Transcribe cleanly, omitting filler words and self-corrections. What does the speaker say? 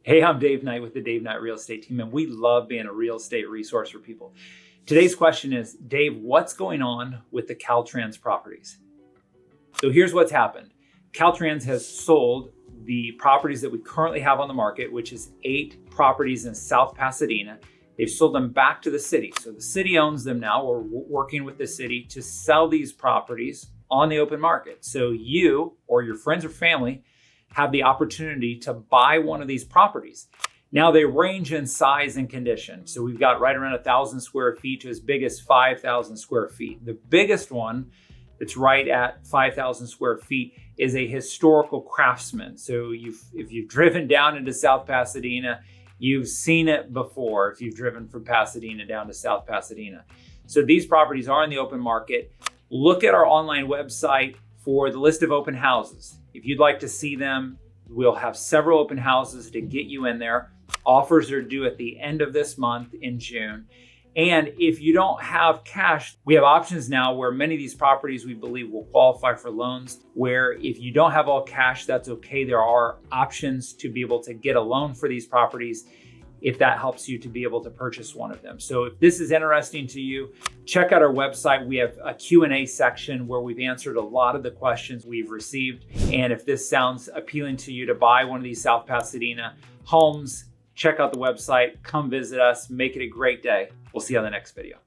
Hey, I'm Dave Knight with the Dave Knight Real Estate Team, and we love being a real estate resource for people. Today's question is, Dave, what's going on with the Caltrans properties? So here's what's happened. Caltrans has sold the properties that we currently have on the market, which is 8 properties in South Pasadena. They've sold them back to the city. So the city owns them now. We're working with the city to sell these properties on the open market. So you or your friends or family have the opportunity to buy one of these properties. Now they range in size and condition. So we've got right around 1,000 square feet to as big as 5,000 square feet. The biggest one that's right at 5,000 square feet is a historical craftsman. So if you've driven down into South Pasadena, you've seen it before if you've driven from Pasadena down to South Pasadena. So these properties are in the open market. Look at our online website for the list of open houses. If you'd like to see them, we'll have several open houses to get you in there. Offers are due at the end of this month in June. And if you don't have cash, we have options now where many of these properties we believe will qualify for loans, where if you don't have all cash, that's okay. There are options to be able to get a loan for these properties if that helps you to be able to purchase one of them. So if this is interesting to you, check out our website. We have a Q&A section where we've answered a lot of the questions we've received. And if this sounds appealing to you to buy one of these South Pasadena homes, check out the website, come visit us, make it a great day. We'll see you on the next video.